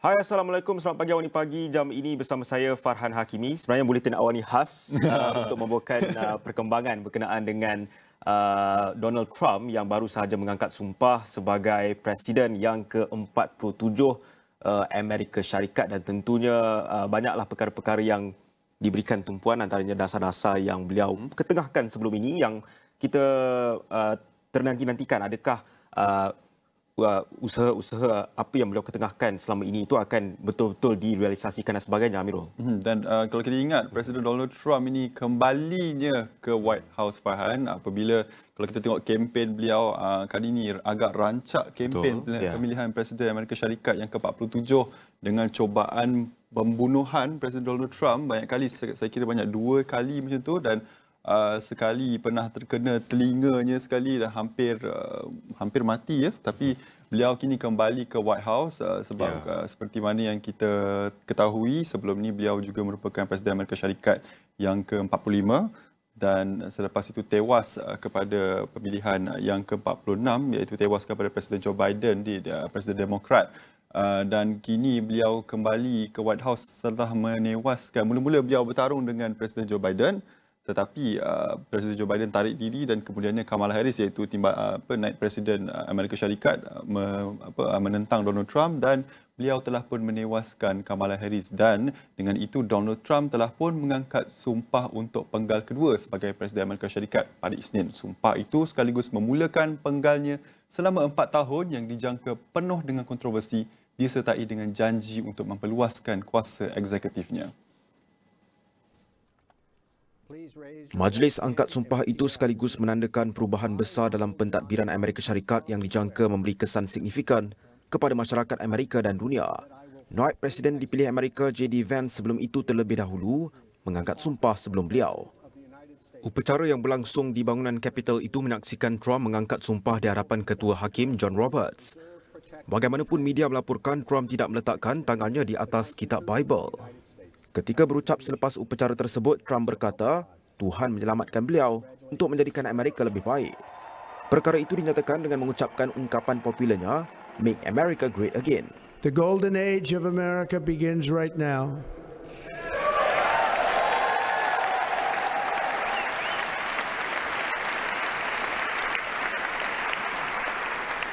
Hai, Assalamualaikum. Selamat pagi awani pagi. Jam ini bersama saya Farhan Hakimi. Sebenarnya Buletin AWANI Khas untuk membawakan perkembangan berkenaan dengan Donald Trump yang baru sahaja mengangkat sumpah sebagai Presiden yang ke-47 Amerika Syarikat, dan tentunya banyaklah perkara-perkara yang diberikan tumpuan, antaranya dasar-dasar yang beliau ketengahkan sebelum ini yang kita ternanti-nantikan. Adakah usaha-usaha apa yang beliau ketengahkan selama ini itu akan betul-betul direalisasikan dan sebagainya, Amirul? Dan kalau kita ingat, Presiden Donald Trump ini kembalinya ke White House, Farhan, apabila kalau kita tengok kempen beliau kali ini agak rancak kempen pemilihan Presiden Amerika Syarikat yang ke-47 dengan cobaan pembunuhan Presiden Donald Trump banyak kali, saya kira banyak 2 kali macam tu, dan sekali pernah terkena telinganya sekali dan hampir mati ya. Tapi beliau kini kembali ke White House sebab seperti mana yang kita ketahui, sebelum ini beliau juga merupakan Presiden Amerika Syarikat yang ke-45 dan selepas itu tewas kepada pemilihan yang ke-46, iaitu tewas kepada Presiden Joe Biden di Presiden Demokrat. Dan kini beliau kembali ke White House setelah menewaskan, mula-mula beliau bertarung dengan Presiden Joe Biden, tetapi Presiden Joe Biden tarik diri dan kemudiannya Kamala Harris, iaitu naib Presiden Amerika Syarikat, menentang Donald Trump dan beliau telah pun menewaskan Kamala Harris, dan dengan itu Donald Trump telah pun mengangkat sumpah untuk penggal kedua sebagai Presiden Amerika Syarikat pada Isnin. Sumpah itu sekaligus memulakan penggalnya selama 4 tahun yang dijangka penuh dengan kontroversi, disertai dengan janji untuk memperluaskan kuasa eksekutifnya. Majlis angkat sumpah itu sekaligus menandakan perubahan besar dalam pentadbiran Amerika Syarikat yang dijangka memberi kesan signifikan kepada masyarakat Amerika dan dunia. Naib Presiden dipilih Amerika J.D. Vance sebelum itu terlebih dahulu mengangkat sumpah sebelum beliau. Upacara yang berlangsung di bangunan Capitol itu menyaksikan Trump mengangkat sumpah di hadapan Ketua Hakim John Roberts. Bagaimanapun media melaporkan Trump tidak meletakkan tangannya di atas kitab Bible. Ketika berucap selepas upacara tersebut, Trump berkata, Tuhan menyelamatkan beliau untuk menjadikan Amerika lebih baik. Perkara itu dinyatakan dengan mengucapkan ungkapan popularnya, Make America Great Again. The golden age of America begins right now.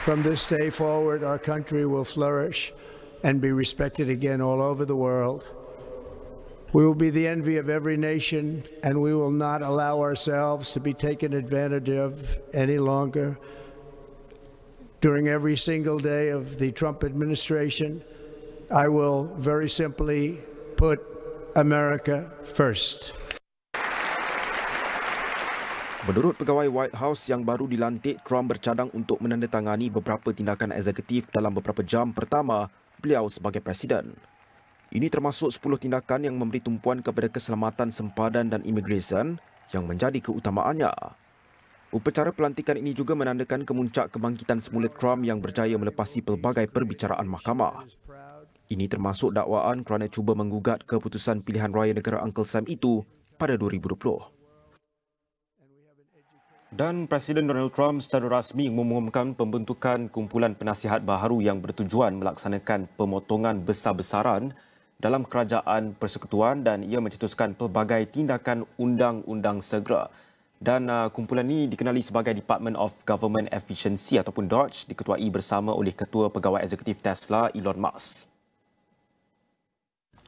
From this day forward, our country will flourish and be respected again all over the world. We will be the envy of every nation, and we will not allow ourselves to be taken advantage of any longer. During every single day of the Trump administration, I will very simply put America first. Menurut pegawai White House yang baru dilantik, Trump bercadang untuk menandatangani beberapa tindakan eksekutif dalam beberapa jam pertama beliau sebagai Presiden. Ini termasuk 10 tindakan yang memberi tumpuan kepada keselamatan sempadan dan imigresen yang menjadi keutamaannya. Upacara pelantikan ini juga menandakan kemuncak kebangkitan semula Trump yang berjaya melepasi pelbagai perbicaraan mahkamah. Ini termasuk dakwaan kerana cuba menggugat keputusan pilihan raya negara Uncle Sam itu pada 2020. Dan Presiden Donald Trump secara rasmi mengumumkan pembentukan kumpulan penasihat baharu yang bertujuan melaksanakan pemotongan besar-besaran dalam kerajaan Persekutuan, dan ia mencetuskan pelbagai tindakan undang-undang segera. Dan kumpulan ini dikenali sebagai Department of Government Efficiency ataupun DOGE, diketuai bersama oleh Ketua Pegawai Eksekutif Tesla, Elon Musk.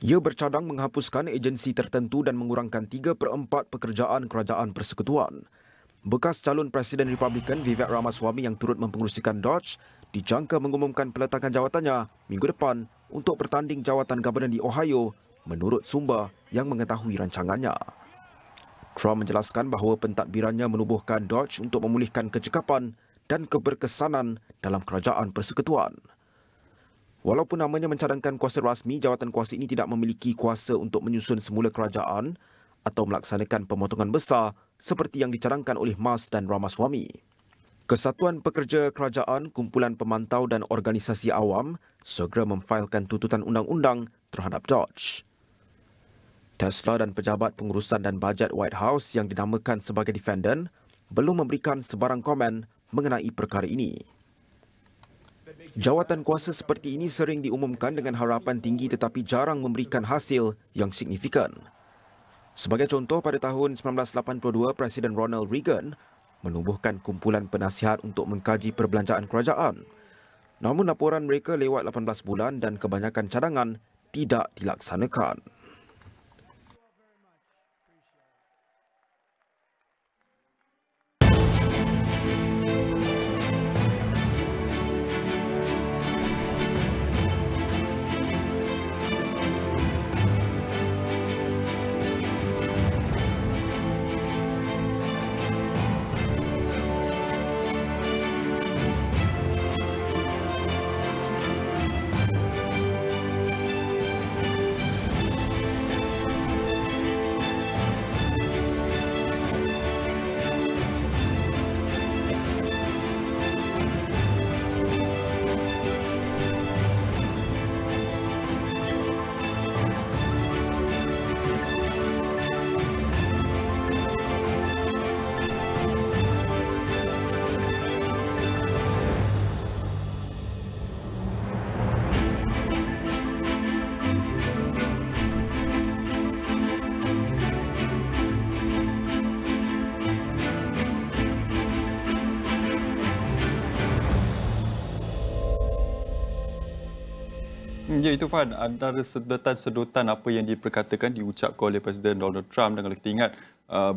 Ia bercadang menghapuskan agensi tertentu dan mengurangkan 3/4 pekerjaan kerajaan Persekutuan. Bekas calon Presiden Republikan Vivek Ramaswamy yang turut mempengerusikan DOGE dijangka mengumumkan peletakan jawatannya minggu depan untuk bertanding jawatan Governor di Ohio menurut sumber yang mengetahui rancangannya. Trump menjelaskan bahawa pentadbirannya menubuhkan DOGE untuk memulihkan kecekapan dan keberkesanan dalam kerajaan Persekutuan. Walaupun namanya mencadangkan kuasa rasmi, jawatan kuasa ini tidak memiliki kuasa untuk menyusun semula kerajaan atau melaksanakan pemotongan besar seperti yang dicadangkan oleh Musk dan Ramaswamy. Kesatuan Pekerja Kerajaan, Kumpulan Pemantau dan Organisasi Awam segera memfailkan tuntutan undang-undang terhadap DOGE. Tesla dan pejabat pengurusan dan bajet White House yang dinamakan sebagai defendant belum memberikan sebarang komen mengenai perkara ini. Jawatan kuasa seperti ini sering diumumkan dengan harapan tinggi tetapi jarang memberikan hasil yang signifikan. Sebagai contoh, pada tahun 1982, Presiden Ronald Reagan menubuhkan kumpulan penasihat untuk mengkaji perbelanjaan kerajaan. Namun laporan mereka lewat 18 bulan dan kebanyakan cadangan tidak dilaksanakan. Ya, itu Fan, antara sedotan apa yang diperkatakan diucapkan oleh Presiden Donald Trump, dan kalau kita ingat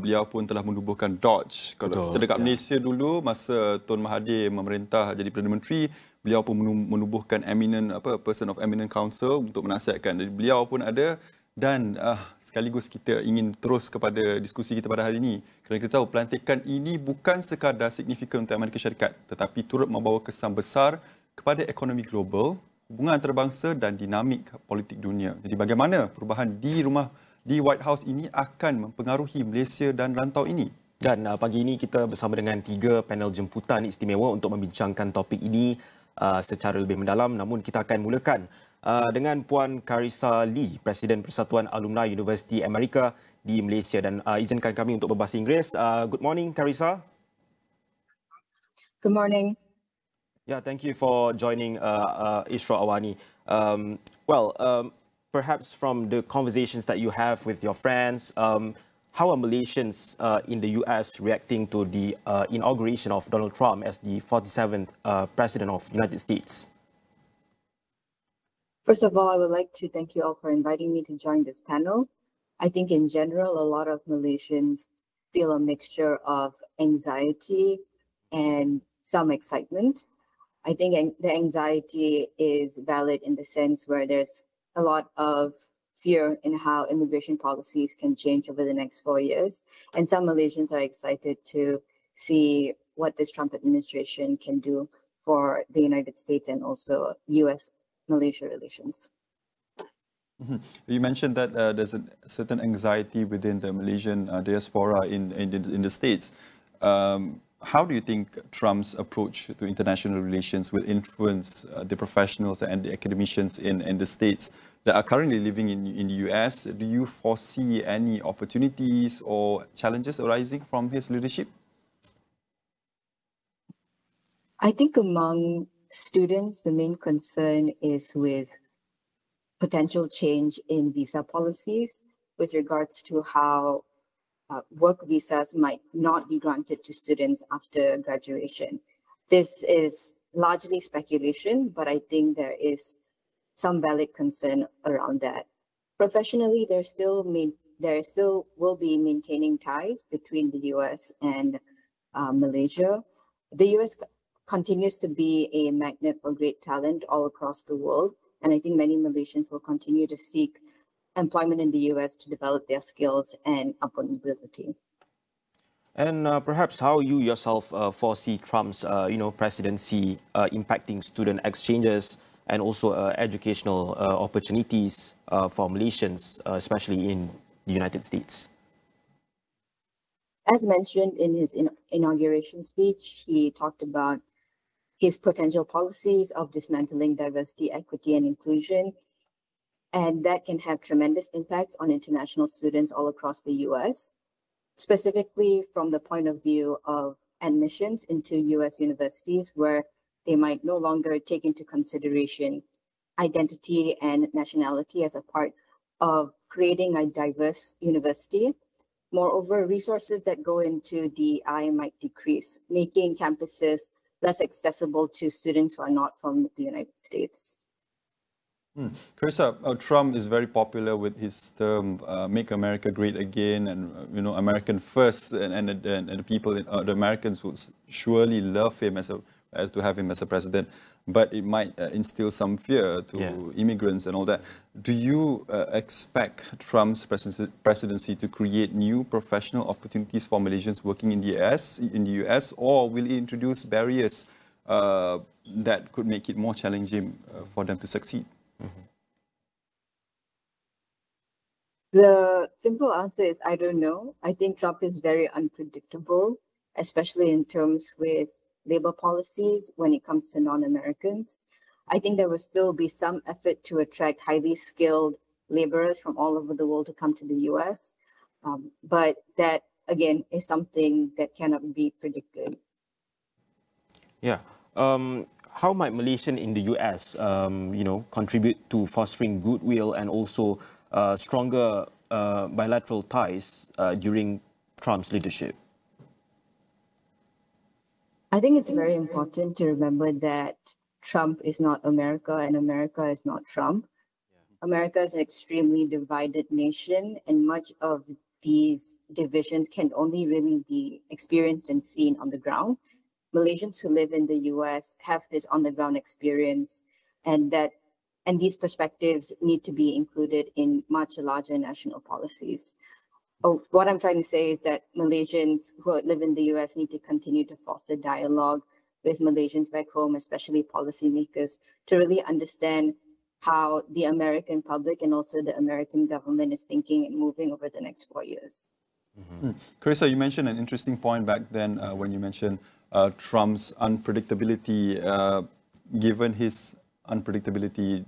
beliau pun telah menubuhkan Dodge. Kalau kita dekat Malaysia dulu masa Tun Mahathir memerintah jadi Perdana Menteri, beliau pun menubuhkan person of eminent counsel untuk menasihatkan. Jadi beliau pun ada, dan sekaligus kita ingin terus kepada diskusi kita pada hari ini kerana kita tahu pelantikan ini bukan sekadar signifikan untuk Amerika Syarikat tetapi turut membawa kesan besar kepada ekonomi global, hubungan antarabangsa dan dinamik politik dunia. Jadi bagaimana perubahan di White House ini akan mempengaruhi Malaysia dan rantau ini? Dan pagi ini kita bersama dengan 3 panel jemputan istimewa untuk membincangkan topik ini secara lebih mendalam. Namun kita akan mulakan dengan Puan Charissa Lee, Presiden Persatuan Alumni Universiti Amerika di Malaysia. Dan izinkan kami untuk berbahasa Inggeris. Good morning, Charissa. Good morning. Yeah, thank you for joining Astro AWANI. Perhaps from the conversations that you have with your friends, how are Malaysians in the US reacting to the inauguration of Donald Trump as the 47th President of the United States? First of all, I would like to thank you all for inviting me to join this panel. I think in general, a lot of Malaysians feel a mixture of anxiety and some excitement. I think the anxiety is valid in the sense where there's a lot of fear in how immigration policies can change over the next 4 years. And some Malaysians are excited to see what this Trump administration can do for the United States and also US-Malaysia relations. You mentioned that there's a certain anxiety within the Malaysian diaspora in the States. How do you think Trump's approach to international relations will influence the professionals and the academicians in the States that are currently living in the US? Do you foresee any opportunities or challenges arising from his leadership? I think among students, the main concern is with potential change in visa policies with regards to how work visas might not be granted to students after graduation. This is largely speculation, but I think there is some valid concern around that. Professionally, there still will be maintaining ties between the US and Malaysia. The US continues to be a magnet for great talent all across the world, and I think many Malaysians will continue to seek employment in the US to develop their skills and upward mobility. And perhaps how you yourself foresee Trump's presidency impacting student exchanges and also educational opportunities for Malaysians, especially in the United States? As mentioned in his inauguration speech, he talked about his potential policies of dismantling diversity, equity, and inclusion. And that can have tremendous impacts on international students all across the US, specifically from the point of view of admissions into US universities, where they might no longer take into consideration identity and nationality as a part of creating a diverse university. Moreover, resources that go into DEI might decrease, making campuses less accessible to students who are not from the United States. Charissa, Trump is very popular with his term "Make America Great Again" and American first, and the people, the Americans would surely love him as to have him as a president. But it might instill some fear to immigrants and all that. Do you expect Trump's presidency to create new professional opportunities for Malaysians working in the US, or will it introduce barriers that could make it more challenging for them to succeed? The simple answer is I don't know. I think Trump is very unpredictable, especially in terms with labor policies when it comes to non-Americans. I think there will still be some effort to attract highly skilled laborers from all over the world to come to the US. But that, again, is something that cannot be predicted. Yeah. How might Malaysians in the US, contribute to fostering goodwill and also stronger bilateral ties during Trump's leadership? I think it's very important to remember that Trump is not America and America is not Trump. America is an extremely divided nation, and much of these divisions can only really be experienced and seen on the ground. Malaysians who live in the US have this on-the-ground experience, and these perspectives need to be included in much larger national policies. What I'm trying to say is that Malaysians who live in the US need to continue to foster dialogue with Malaysians back home, especially policymakers, to really understand how the American public and also the American government is thinking and moving over the next 4 years. Charissa, you mentioned an interesting point back then when you mentioned Trump's unpredictability. Given his unpredictability,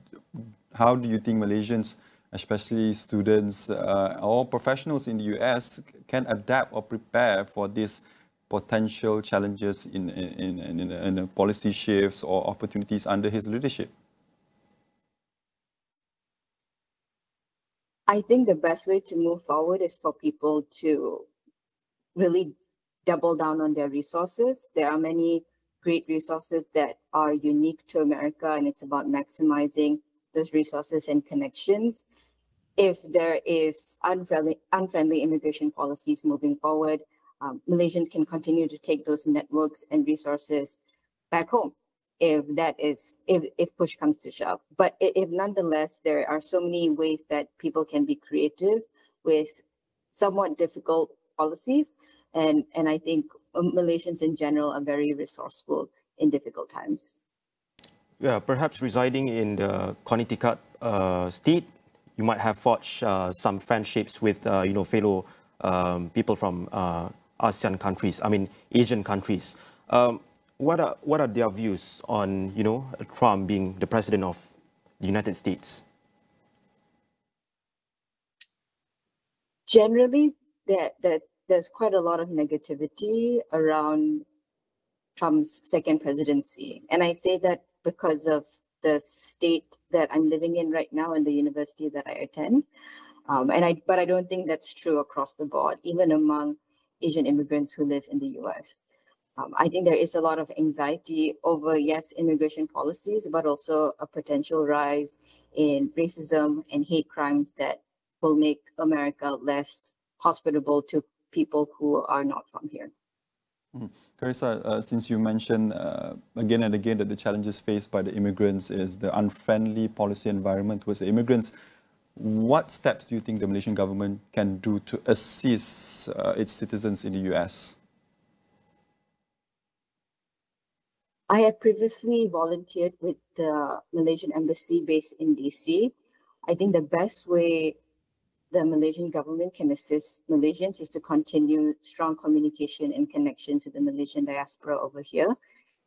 how do you think Malaysians, especially students or professionals in the US, can adapt or prepare for these potential challenges in policy shifts or opportunities under his leadership? I think the best way to move forward is for people to really double down on their resources. There are many great resources that are unique to America, and it's about maximizing those resources and connections. If there is unfriendly immigration policies moving forward, Malaysians can continue to take those networks and resources back home if push comes to shove. But if nonetheless, there are so many ways that people can be creative with somewhat difficult policies. And I think Malaysians in general are very resourceful in difficult times. Yeah, perhaps residing in the Connecticut state, you might have forged some friendships with, fellow people from ASEAN countries, Asian countries. What are their views on, Trump being the president of the United States? Generally, there's quite a lot of negativity around Trump's second presidency. And I say that because of the state that I'm living in right now and the university that I attend. But I don't think that's true across the board, even among Asian immigrants who live in the US. I think there is a lot of anxiety over, yes, immigration policies, but also a potential rise in racism and hate crimes that will make America less hospitable to people who are not from here. Charissa, since you mentioned again and again that the challenges faced by the immigrants is the unfriendly policy environment towards the immigrants, what steps do you think the Malaysian government can do to assist its citizens in the US? I have previously volunteered with the Malaysian embassy based in DC. I think the best way the Malaysian government can assist Malaysians is to continue strong communication and connection to the Malaysian diaspora over here.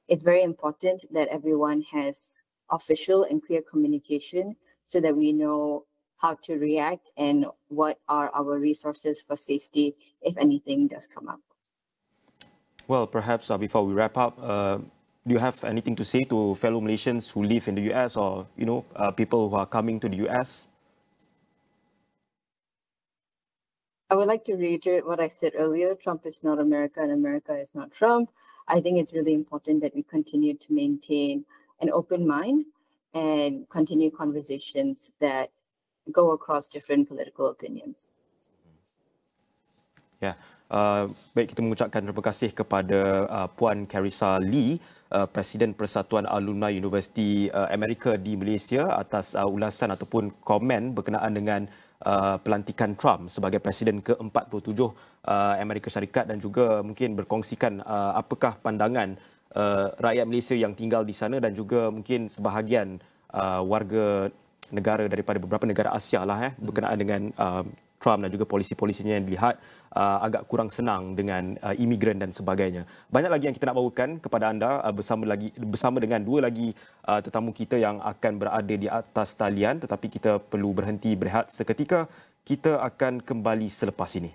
It's very important that everyone has official and clear communication so that we know how to react and what are our resources for safety if anything does come up. Well, perhaps before we wrap up, do you have anything to say to fellow Malaysians who live in the US or people who are coming to the US? I would like to reiterate what I said earlier. Trump is not America and America is not Trump. I think it's really important that we continue to maintain an open mind and continue conversations that go across different political opinions. Ya, baik, kita mengucapkan terima kasih kepada Puan Charissa Lee, Presiden Persatuan Alumni Universiti Amerika di Malaysia atas ulasan ataupun komen berkenaan dengan pelantikan Trump sebagai Presiden ke-47 Amerika Syarikat dan juga mungkin berkongsikan apakah pandangan rakyat Malaysia yang tinggal di sana dan juga mungkin sebahagian warga negara daripada beberapa negara Asia lah berkenaan dengan Trump dan juga polisi-polisinya yang dilihat agak kurang senang dengan imigran dan sebagainya. Banyak lagi yang kita nak bawakan kepada anda bersama dengan dua lagi tetamu kita yang akan berada di atas talian, tetapi kita perlu berhenti berehat seketika. Kita akan kembali selepas ini.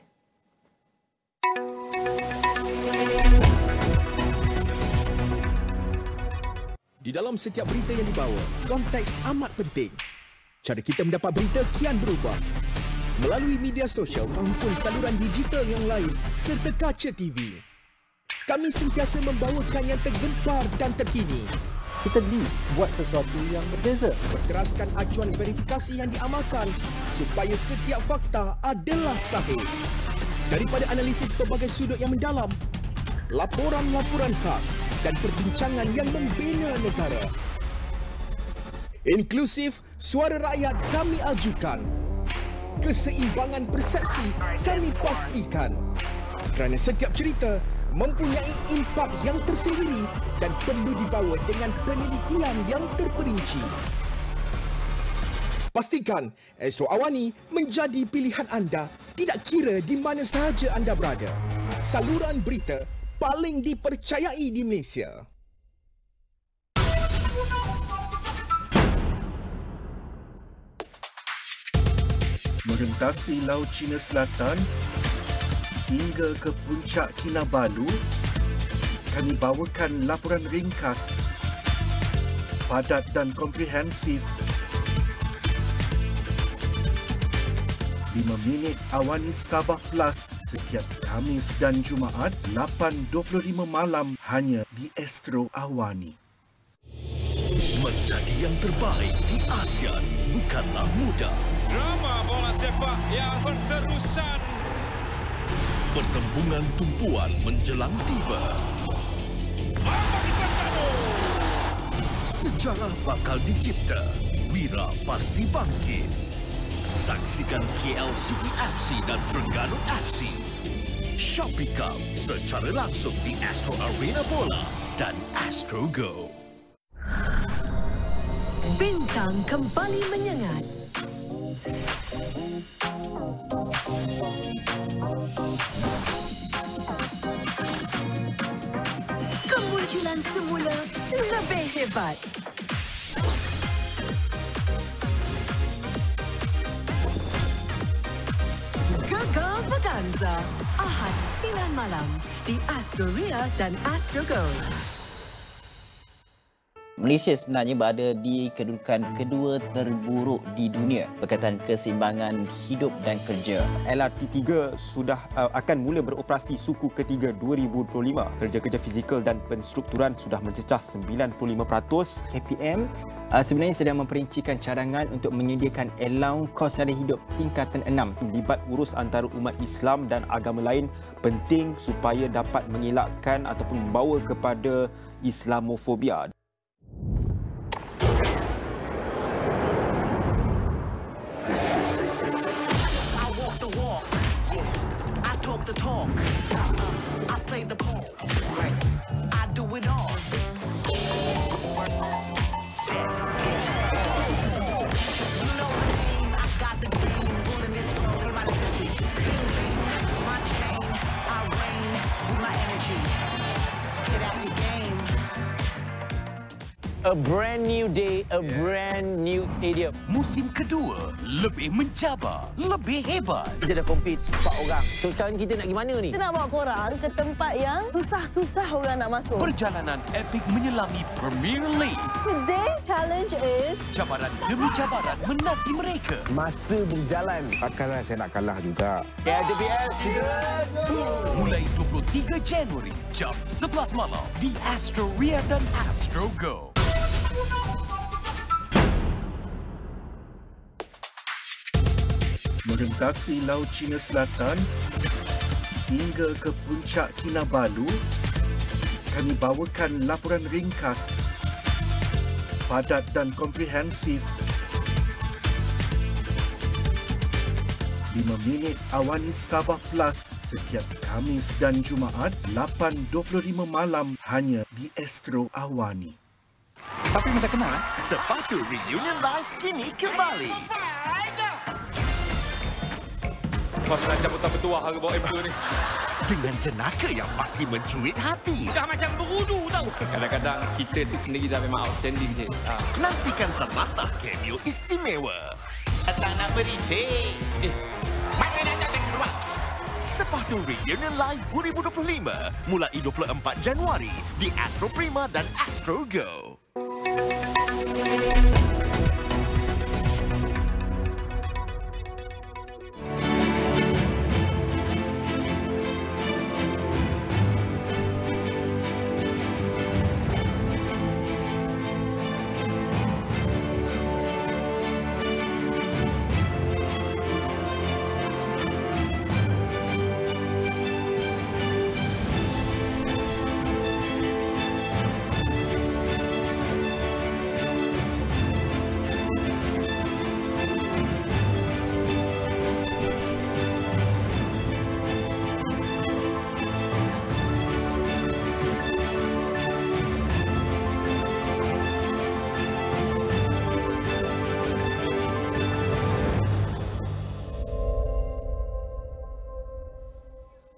Di dalam setiap berita yang dibawa, konteks amat penting. Cara kita mendapat berita kian berubah. Melalui media sosial maupun saluran digital yang lain serta kaca TV. Kami sentiasa membawakan yang tergempar dan terkini. Kita buat sesuatu yang berbeza. Berteraskan acuan verifikasi yang diamalkan supaya setiap fakta adalah sahih. Daripada analisis pelbagai sudut yang mendalam, laporan-laporan khas dan perbincangan yang membina negara. Inklusif, suara rakyat kami ajukan. Keseimbangan persepsi kami pastikan. Kerana setiap cerita mempunyai impak yang tersendiri dan perlu dibawa dengan penelitian yang terperinci. Pastikan Astro AWANI menjadi pilihan anda tidak kira di mana sahaja anda berada. Saluran berita paling dipercayai di Malaysia. Merentasi Laut Cina Selatan hingga ke puncak Kinabalu, kami bawakan laporan ringkas, padat dan komprehensif. 5 minit Awani Sabah Plus setiap Khamis dan Jumaat 8.25 malam hanya di Astro AWANI. Menjadi yang terbaik di ASEAN bukanlah mudah. Drama bola sepak yang berterusan. Pertembungan tumpuan menjelang tiba. Sejarah bakal dicipta. Wira pasti bangkit. Saksikan KL City FC dan Terengganu FC. Shopee Cup secara langsung di Astro Arena Bola dan Astro Go. Bintang kembali menyengat. Kemunculan semula lebih hebat. Gegar Vaganza, Ahad 9 malam di Astro Ria dan Astro Go. Malaysia sebenarnya berada di kedudukan kedua terburuk di dunia berkaitan keseimbangan hidup dan kerja. LRT3 sudah akan mula beroperasi suku ketiga 2025. Kerja-kerja fizikal dan penstrukturan sudah mencecah 95%. KPM sebenarnya sedang memperincikan cadangan untuk menyediakan allowance kos sara hidup tingkatan 6. Libat urus antara umat Islam dan agama lain penting supaya dapat mengelakkan ataupun membawa kepada Islamofobia. A brand new day, a brand new stadium. Musim kedua, lebih mencabar, lebih hebat. Kita dah compete 4 orang. So sekarang kita nak pergi mana ni? Kita nak bawa korang ke tempat yang susah-susah orang nak masuk. Perjalanan epik menyelami Premier League. Today challenge is Cabaran demi cabaran menanti mereka. Masa berjalan. Takkanlah saya nak kalah juga. KJBL, Mulai 23 Januari, jam 11 malam di Astro dan Astro Go. Melintasi Laut Cina Selatan hingga ke puncak Kinabalu, kami bawakan laporan ringkas, padat dan komprehensif. 5 minit Awani Sabah Plus setiap Khamis dan Jumaat 8.25 malam hanya di Astro Awani. Tapi macam kenal, Sepatu Reunion Live kini kembali. Kau sengaja betul-betul harga bawa M2 ni. Dengan jenaka yang pasti mencuit hati. Dah macam berudu tau. Kadang-kadang kita sendiri dah memang outstanding je. Nantikan terlatah cameo istimewa. Tak nak berisik. Mana nak keluar? Sepatu Reunion Live 2025 mulai 24 Januari di Astro Prima dan Astro Go.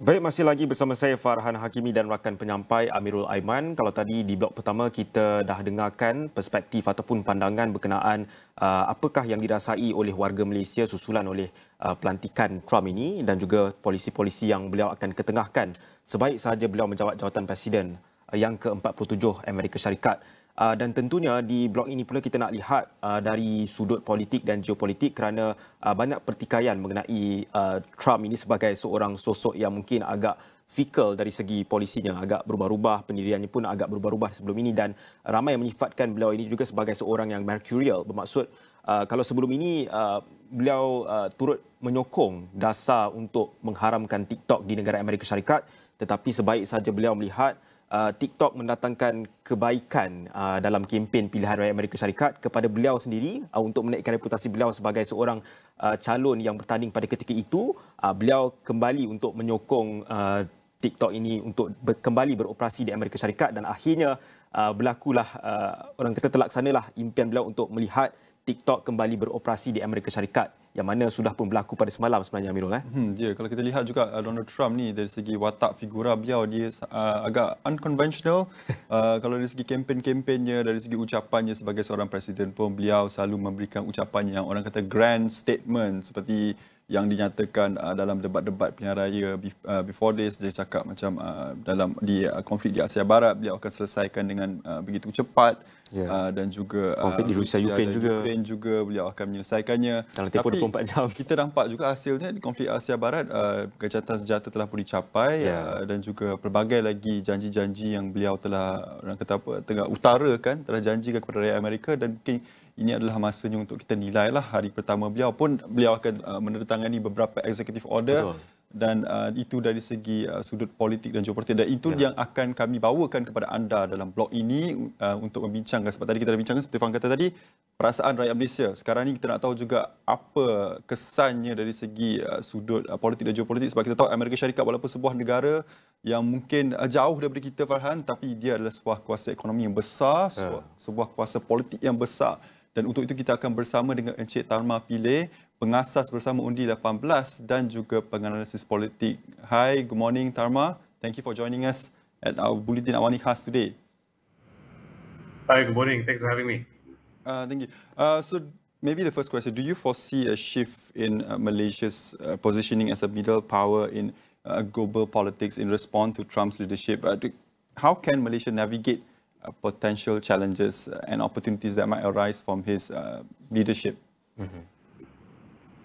Baik, masih lagi bersama saya Farhan Hakimi dan rakan penyampai Amirul Aiman. Kalau tadi di blok pertama kita dah dengarkan perspektif ataupun pandangan berkenaan apakah yang dirasai oleh warga Malaysia susulan oleh pelantikan Trump ini dan juga polisi-polisi yang beliau akan ketengahkan sebaik sahaja beliau menjawat jawatan Presiden yang ke-47 Amerika Syarikat. Dan tentunya di blok ini pula kita nak lihat dari sudut politik dan geopolitik kerana banyak pertikaian mengenai Trump ini sebagai seorang sosok yang mungkin agak fikal dari segi polisinya, agak berubah-ubah, pendiriannya pun agak berubah-ubah sebelum ini dan ramai yang menyifatkan beliau ini juga sebagai seorang yang mercurial. Bermaksud kalau sebelum ini beliau turut menyokong dasar untuk mengharamkan TikTok di negara Amerika Syarikat, tetapi sebaik sahaja beliau melihat TikTok mendatangkan kebaikan dalam kempen pilihan raya Amerika Syarikat kepada beliau sendiri untuk menaikkan reputasi beliau sebagai seorang calon yang bertanding pada ketika itu, beliau kembali untuk menyokong TikTok ini untuk kembali beroperasi di Amerika Syarikat dan akhirnya berlakulah orang kata terlaksanalah impian beliau untuk melihat TikTok kembali beroperasi di Amerika Syarikat yang mana sudah pun berlaku pada semalam sebenarnya Amirul. Ya, kalau kita lihat juga Donald Trump ni dari segi watak figura beliau dia agak unconventional. Kalau dari segi kempen-kempennya, dari segi ucapannya sebagai seorang presiden pun beliau selalu memberikan ucapan yang orang kata grand statement seperti yang dinyatakan dalam debat-debat pilihan raya before this. Dia cakap macam dalam konflik di Asia Barat beliau akan selesaikan dengan begitu cepat. Dan juga konflik di Rusia Ukraine juga beliau akan menyelesaikannya dalam tempoh 24 jam. Kita nampak juga hasilnya di konflik Asia Barat, kejahatan senjata telah pun dicapai dan juga pelbagai lagi janji-janji yang beliau telah orang kata apa tengah utarakan, telah janjikan kepada rakyat Amerika dan mungkin ini adalah masanya untuk kita nilailah hari pertama beliau pun beliau akan menandatangani beberapa executive order. Betul. Dan itu dari segi sudut politik dan geopolitik dan itu yang akan kami bawakan kepada anda dalam blog ini untuk membincangkan. Sebab tadi kita dah bincangkan seperti Fang kata tadi, perasaan rakyat Malaysia. Sekarang ni kita nak tahu juga apa kesannya dari segi sudut politik dan geopolitik. Sebab kita tahu Amerika Syarikat walaupun sebuah negara yang mungkin jauh daripada kita Farhan, tapi dia adalah sebuah kuasa ekonomi yang besar, sebuah kuasa politik yang besar. Dan untuk itu kita akan bersama dengan Encik Tharma Pillai, Pengasas Bersama Undi18 dan juga penganalisis politik. Hi, good morning Tharma. Thank you for joining us at our Buletin AWANI Khas today. Hi, good morning. Thanks for having me. Thank you. So maybe the first question, do you foresee a shift in Malaysia's positioning as a middle power in global politics in response to Trump's leadership? How can Malaysia navigate potential challenges and opportunities that might arise from his leadership?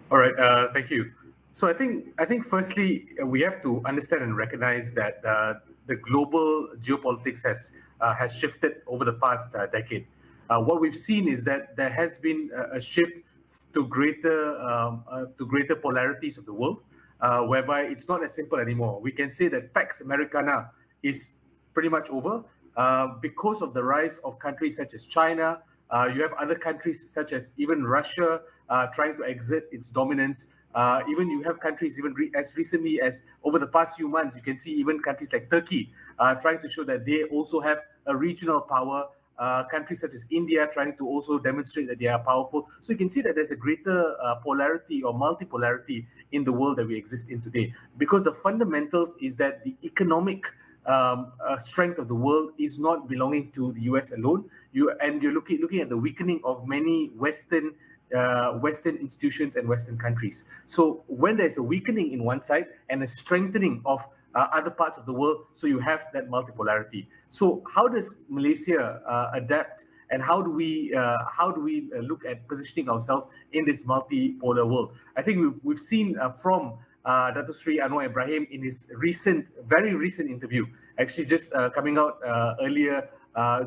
All right, thank you. So I think firstly, we have to understand and recognize that the global geopolitics has shifted over the past decade. What we've seen is that there has been a shift to greater polarities of the world, whereby it's not as simple anymore. We can say that Pax Americana is pretty much over because of the rise of countries such as China. You have other countries such as even Russia trying to exert its dominance. Even you have countries even as recently as over the past few months, you can see even countries like Turkey trying to show that they also have a regional power. Countries such as India trying to also demonstrate that they are powerful. So you can see that there's a greater polarity or multipolarity in the world that we exist in today, because the fundamentals is that the economic strength of the world is not belonging to the US alone. You're looking at the weakening of many Western institutions and Western countries. So when there's a weakening in one side and a strengthening of other parts of the world, so you have that multipolarity. So how does Malaysia adapt, and how do we look at positioning ourselves in this multipolar world? I think we've seen from Dato Sri Anwar Ibrahim in his very recent interview, actually just coming out earlier,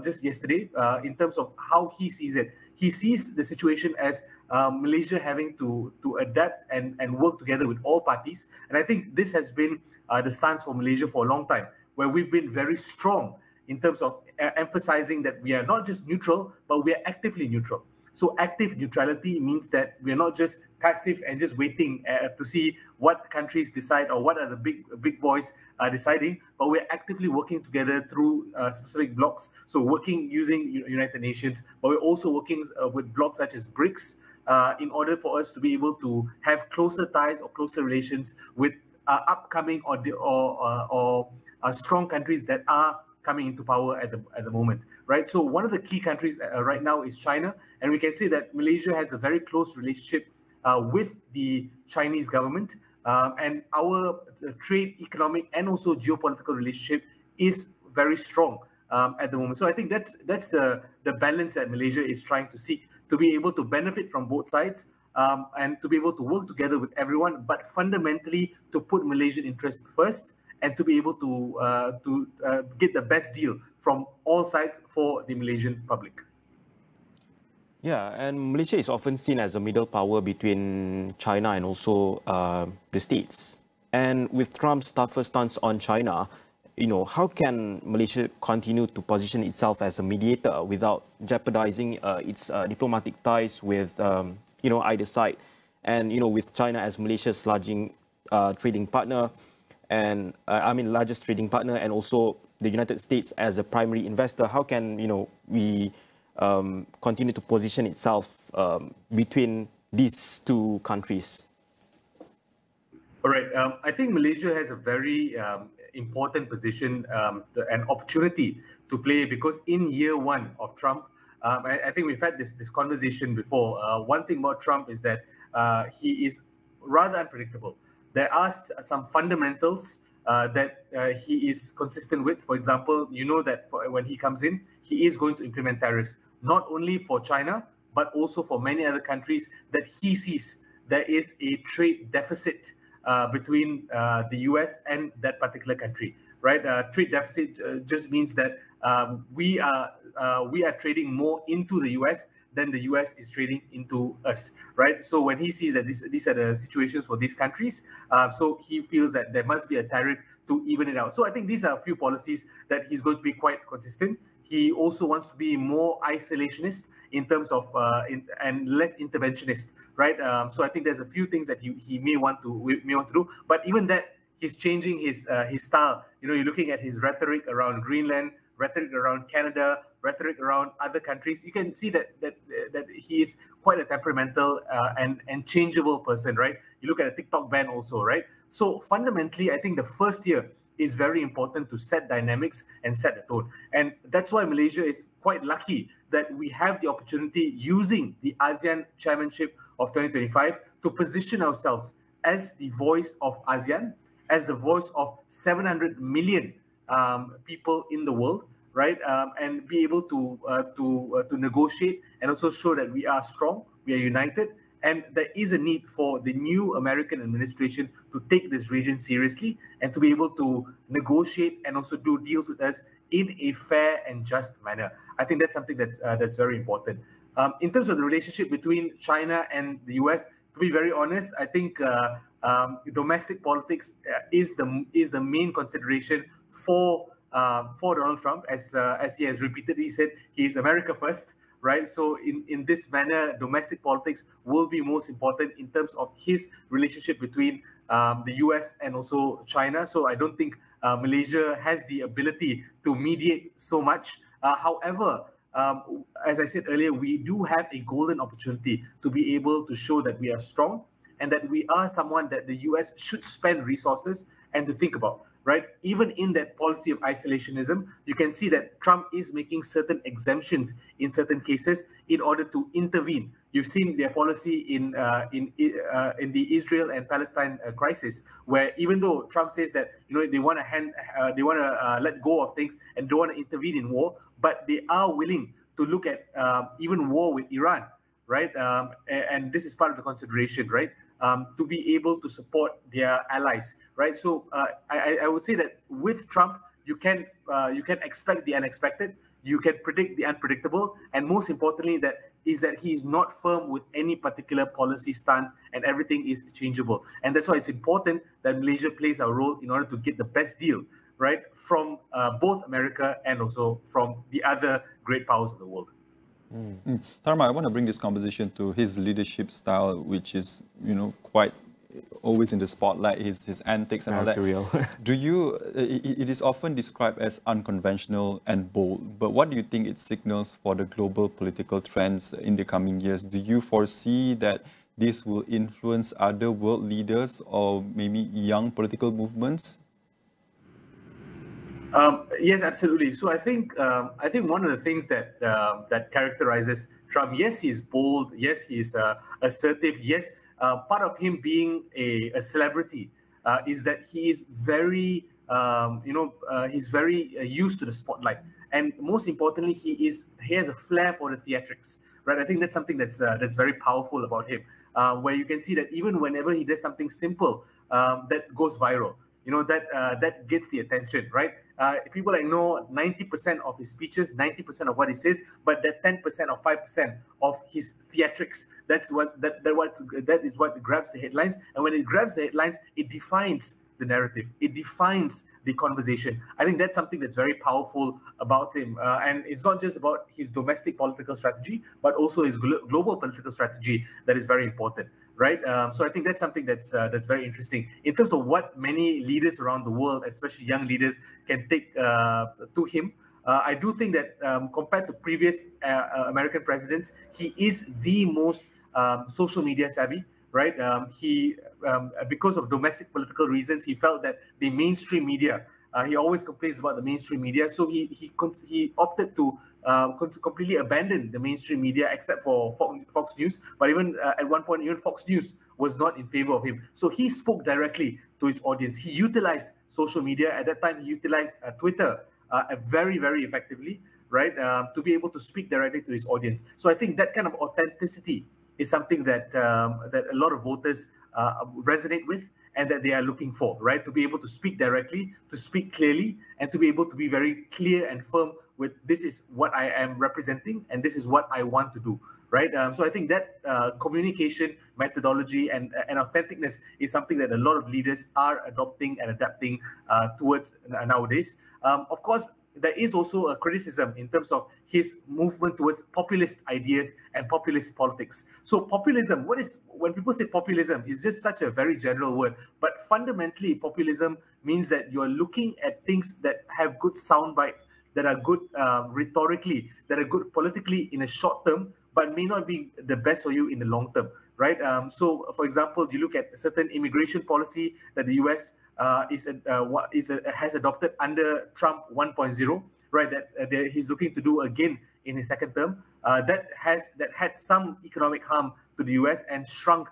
just yesterday, in terms of how he sees it. He sees the situation as Malaysia having to adapt and work together with all parties. And I think this has been the stance for Malaysia for a long time, where we've been very strong in terms of emphasizing that we are not just neutral, but we are actively neutral. So active neutrality means that we are not just passive and just waiting to see what countries decide or what are the big boys deciding, but we're actively working together through specific blocks. So working using United Nations, but we're also working with blocks such as BRICS in order for us to be able to have closer ties or closer relations with upcoming or strong countries that are coming into power at the moment, right? So one of the key countries right now is China, and we can say that Malaysia has a very close relationship with the Chinese government, and our trade, economic, and also geopolitical relationship is very strong at the moment. So I think that's the balance that Malaysia is trying to seek, to be able to benefit from both sides, and to be able to work together with everyone, but fundamentally to put Malaysian interests first, and to be able to get the best deal from all sides for the Malaysian public. Yeah, and Malaysia is often seen as a middle power between China and also the States. And with Trump's tougher stance on China, how can Malaysia continue to position itself as a mediator without jeopardizing its diplomatic ties with either side? And with China as Malaysia's largest trading partner, and largest trading partner, and also the United States as a primary investor, how can we continue to position itself between these two countries? All right, I think Malaysia has a very important position and opportunity to play, because in year one of Trump, I think we've had this conversation before. One thing about Trump is that he is rather unpredictable. There are some fundamentals that he is consistent with. For example, that when he comes in, he is going to implement tariffs, not only for China, but also for many other countries that he sees there is a trade deficit between the US and that particular country, right? Trade deficit just means that we are trading more into the US than the US is trading into us, right? So when he sees that these are the situations for these countries, so he feels that there must be a tariff to even it out. So I think these are a few policies that he's going to be quite consistent. He also wants to be more isolationist in terms of and less interventionist, right? So I think there's a few things that he may want to do, but even that, he's changing his style. You're looking at his rhetoric around Greenland, rhetoric around Canada, rhetoric around other countries. You can see that he is quite a temperamental and changeable person, right? You look at a TikTok ban also, right? So fundamentally, I think the first year is very important to set dynamics and set the tone. And that's why Malaysia is quite lucky that we have the opportunity using the ASEAN chairmanship of 2025 to position ourselves as the voice of ASEAN, as the voice of 700 million people in the world, right? And be able to negotiate and also show that we are strong, we are united, and there is a need for the new American administration to take this region seriously and to be able to negotiate and also do deals with us in a fair and just manner. I think that's something that's very important. In terms of the relationship between China and the US, to be very honest, I think domestic politics is the main consideration for Donald Trump, as he has repeatedly said, he is America first. Right, so in this manner, domestic politics will be most important in terms of his relationship between the US and also China. So I don't think Malaysia has the ability to mediate so much. However, as I said earlier, we do have a golden opportunity to be able to show that we are strong and that we are someone that the US should spend resources and to think about. Right, even in that policy of isolationism, you can see that Trump is making certain exemptions in certain cases in order to intervene. You've seen their policy in the Israel and Palestine crisis, where even though Trump says that they want to let go of things and don't want to intervene in war, but they are willing to look at even war with Iran, right? And this is part of the consideration, right? To be able to support their allies, right? So I would say that with Trump, you can expect the unexpected, you can predict the unpredictable, and most importantly, that he is not firm with any particular policy stance, and everything is changeable. And that's why it's important that Malaysia plays a role in order to get the best deal, right, from both America and also from the other great powers of the world. Tharma, I want to bring this conversation to his leadership style, which is, quite always in the spotlight, his antics and all that. It is often described as unconventional and bold, but what do you think it signals for the global political trends in the coming years? Do you foresee that this will influence other world leaders or maybe young political movements? Yes, absolutely. So I think one of the things that characterizes Trump, yes, he is bold, yes, he is assertive, yes, part of him being a celebrity is that he is very he's very used to the spotlight, and most importantly, he has a flair for the theatrics, right? I think that's something that's very powerful about him, where you can see that even whenever he does something simple that goes viral, that gets the attention, right? People know 90% of his speeches, 90% of what he says, but that 10% or 5% of his theatrics, that is what grabs the headlines. And when it grabs the headlines, it defines the narrative, it defines the conversation. I think that's something that's very powerful about him. And it's not just about his domestic political strategy, but also his global political strategy that is very important. Right, so I think that's something that's very interesting in terms of what many leaders around the world, especially young leaders, can take to him. I do think that compared to previous American presidents, he is the most social media savvy. Right, because of domestic political reasons, he felt that the mainstream media. He always complains about the mainstream media, so he opted to completely abandon the mainstream media except for Fox News. But even at one point, even Fox News was not in favor of him. So he spoke directly to his audience. He utilized social media. At that time, he utilized Twitter very, very effectively, right, to be able to speak directly to his audience. So I think that kind of authenticity is something that a lot of voters resonate with, and that they are looking for, right? To be able to speak directly, to speak clearly, and to be able to be very clear and firm with this is what I am representing and this is what I want to do, right? So I think that communication methodology and authenticness is something that a lot of leaders are adopting and adapting towards nowadays. Of course, there is also a criticism in terms of his movement towards populist ideas and populist politics. So populism, when people say populism, is just such a very general word, but fundamentally populism means that you're looking at things that have good soundbite, that are good rhetorically, that are good politically in a short term, but may not be the best for you in the long term, right? So for example, you look at a certain immigration policy that the US has adopted under Trump 1.0, right? That he's looking to do again in his second term. That had some economic harm to the US and shrunk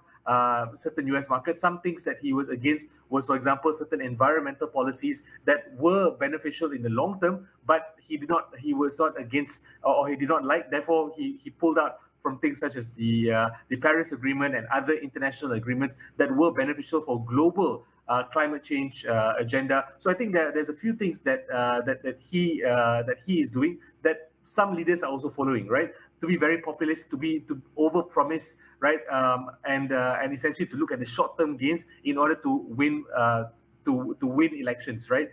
certain US markets. Some things that he was against was, for example, certain environmental policies that were beneficial in the long term, but he was not against, or he did not like. Therefore, he pulled out from things such as the Paris Agreement and other international agreements that were beneficial for global climate change agenda. So I think that there's a few things that he is doing that some leaders are also following, right? To be very populist, to overpromise, right? And essentially to look at the short-term gains in order to win win elections, right?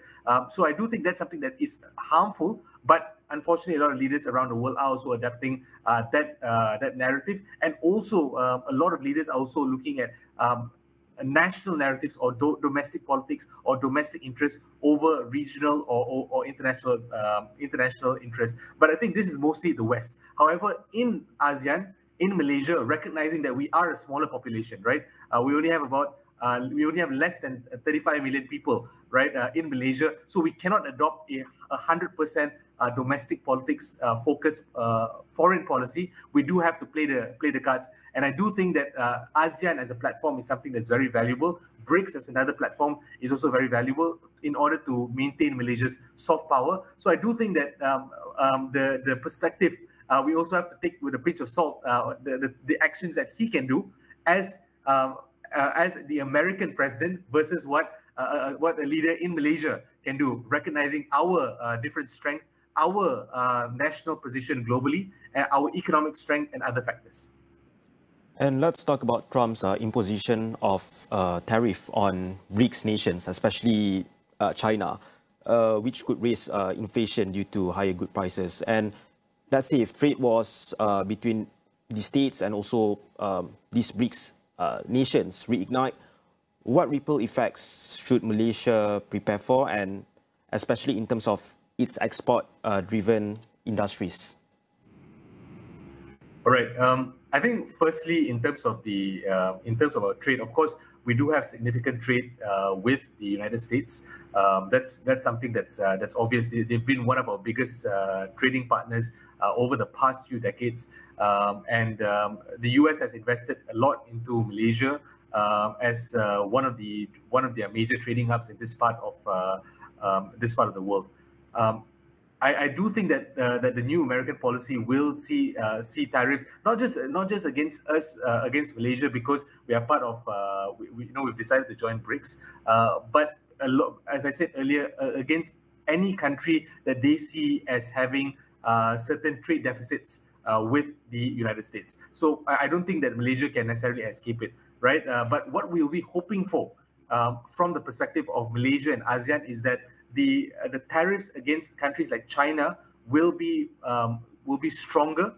So I do think that's something that is harmful, but unfortunately, a lot of leaders around the world are also adapting that narrative, and also a lot of leaders are also looking at national narratives or domestic politics or domestic interests over regional or international interests. But I think this is mostly the West. However, in ASEAN, in Malaysia, recognizing that we are a smaller population, right? We only have less than 35 million people, right, in Malaysia. So we cannot adopt a 100% domestic politics focused foreign policy. We do have to play the cards. And I do think that ASEAN as a platform is something that's very valuable. BRICS as another platform is also very valuable in order to maintain Malaysia's soft power. So I do think that the perspective, we also have to take with a pinch of salt the actions that he can do as the American president versus what a leader in Malaysia can do, recognizing our different strength, our national position globally, our economic strength, and other factors. And let's talk about Trump's imposition of tariff on BRICS nations, especially China, which could raise inflation due to higher good prices. And let's say if trade wars between the states and also these BRICS nations reignite, what ripple effects should Malaysia prepare for, and especially in terms of its export-driven industries? All right. I think firstly, in terms of our trade, of course, we do have significant trade with the United States. That's something that's obvious. They've been one of our biggest trading partners over the past few decades, and the US has invested a lot into Malaysia as one of their major trading hubs in this part of the world. I do think that the new American policy will see tariffs not just against us, against Malaysia, because we are part of we've decided to join BRICS, but as I said earlier, against any country that they see as having certain trade deficits with the United States. So I don't think that Malaysia can necessarily escape it, right? But what we'll be hoping for from the perspective of Malaysia and ASEAN is that the tariffs against countries like China will be stronger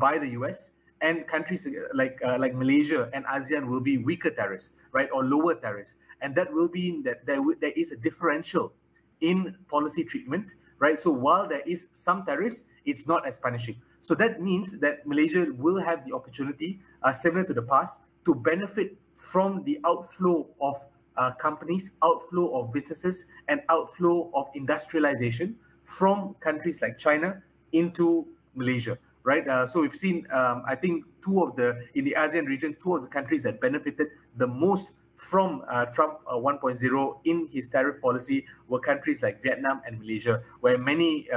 by the US, and countries like Malaysia and ASEAN will be weaker tariffs, right, or lower tariffs, and that will mean that there is a differential in policy treatment, right? So while there is some tariffs, it's not as punishing. So that means that Malaysia will have the opportunity, similar to the past, to benefit from the outflow of companies, outflow of businesses, and outflow of industrialization from countries like China into Malaysia, right? So we've seen, I think, in the ASEAN region, two of the countries that benefited the most from Trump 1.0 in his tariff policy were countries like Vietnam and Malaysia, where many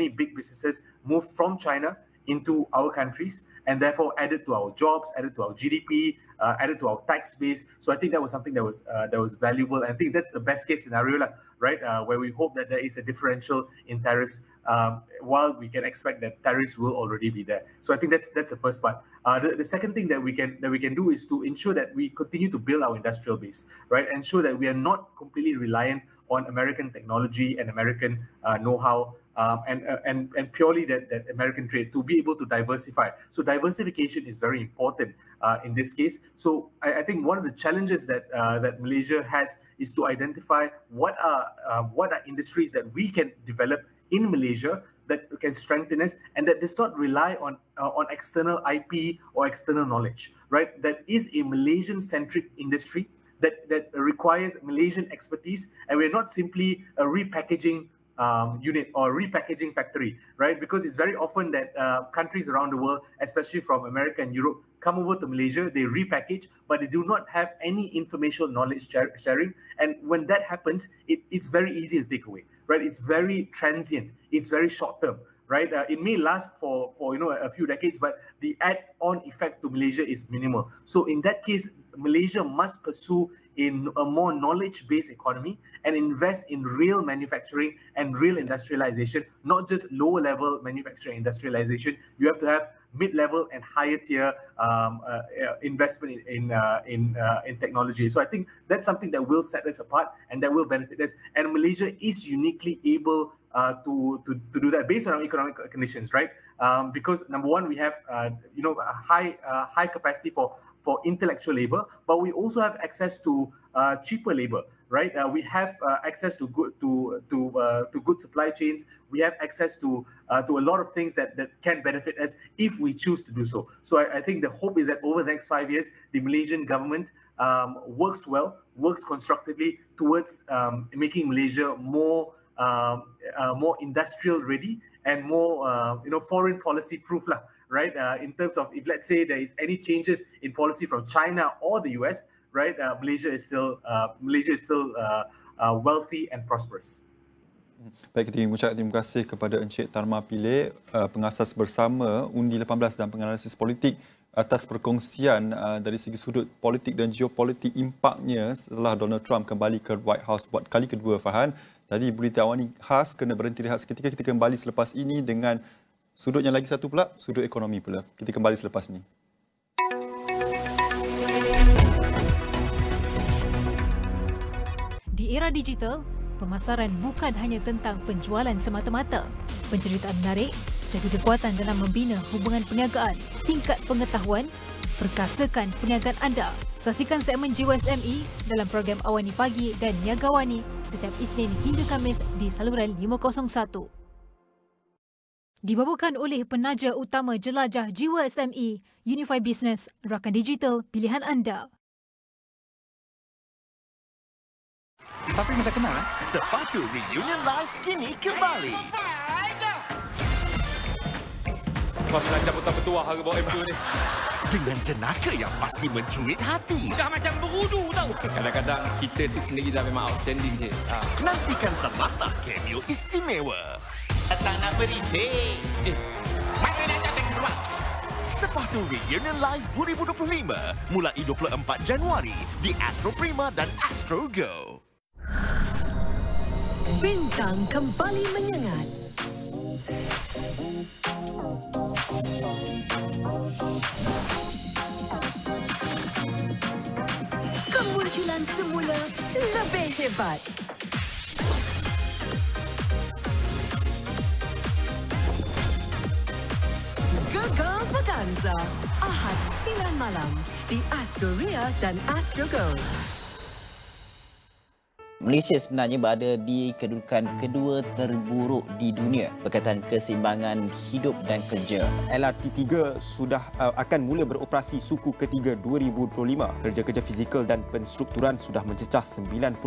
big businesses moved from China into our countries, and therefore added to our jobs, added to our GDP, added to our tax base. So I think that was something that was valuable. And I think that's the best case scenario, right? Where we hope that there is a differential in tariffs, while we can expect that tariffs will already be there. So I think that's the first part. The second thing that we can do is to ensure that we continue to build our industrial base, right? Ensure that we are not completely reliant on American technology and American know-how, and purely that American trade, to be able to diversify. So diversification is very important in this case. So I think one of the challenges that Malaysia has is to identify what are industries that we can develop in Malaysia that can strengthen us, and that does not rely on external IP or external knowledge, right? That is a Malaysian-centric industry that requires Malaysian expertise, and we're not simply a repackaging unit or repackaging factory, right? Because it's very often that countries around the world, especially from America and Europe, come over to Malaysia, they repackage, but they do not have any informational knowledge sharing. And when that happens, it's very easy to take away, right? It's very transient, it's very short term, right? It may last for a few decades, but the add-on effect to Malaysia is minimal. So in that case, Malaysia must pursue in a more knowledge-based economy and invest in real manufacturing and real industrialization, not just lower-level manufacturing industrialization. You have to have mid-level and higher-tier investment in technology. So I think that's something that will set us apart and that will benefit us. And Malaysia is uniquely able to do that based on our economic conditions, right? Because number one, we have a high capacity for intellectual labor, but we also have access to cheaper labor, right? We have access to good supply chains. We have access to a lot of things that can benefit us if we choose to do so. So I think the hope is that over the next 5 years, the Malaysian government works constructively towards making Malaysia more industrial ready and more foreign policy proof lah. Right, in terms of if let's say there is any changes in policy from China or the US, right, Malaysia is still wealthy and prosperous. Baik, kita mengucapkan terima kasih kepada Encik Tharma Pillai, Pengasas Bersama Undi18 dan penganalisis politik atas perkongsian dari segi sudut politik dan geopolitik impaknya setelah Donald Trump kembali ke White House buat kali kedua, Farhan. Tadi Buletin AWANI Khas kena berhenti rehat seketika, kita kembali selepas ini dengan sudut yang lagi satu pula, sudut ekonomi pula. Kita kembali selepas ini. Di era digital, pemasaran bukan hanya tentang penjualan semata-mata. Penceritaan menarik jadi kekuatan dalam membina hubungan perniagaan, tingkat pengetahuan, perkasakan perniagaan anda. Saksikan segmen JWSME dalam program Awani Pagi dan Niaga Awani setiap Isnin hingga Khamis di saluran 501. Dibawakan oleh penaja utama jelajah jiwa SME, Unify Business, rakan digital pilihan anda. Tapi macam kenal, sepatu Reunion Live kini kembali. Kau sengaja betul-betul harga bawa M2 ni. Dengan jenaka yang pasti mencuit hati. Dah macam berudu tau. Kadang-kadang kita sendiri dah memang outstanding je. Nantikan terlatah cameo istimewa. Tak nak berisik. Mana nak jatuh keluar? Sepatu Reunion Live 2025 mulai 24 Januari di Astro Prima dan Astro Go. Bintang kembali menyengat. Kemunculan semula lebih hebat. Gegar Vaganza, Ahad 9 malam di Astro Ria dan Astro Go. Malaysia sebenarnya berada di kedudukan kedua terburuk di dunia berkaitan keseimbangan hidup dan kerja. LRT3 sudah akan mula beroperasi suku ketiga 2025. Kerja-kerja fizikal dan penstrukturan sudah mencecah 95%.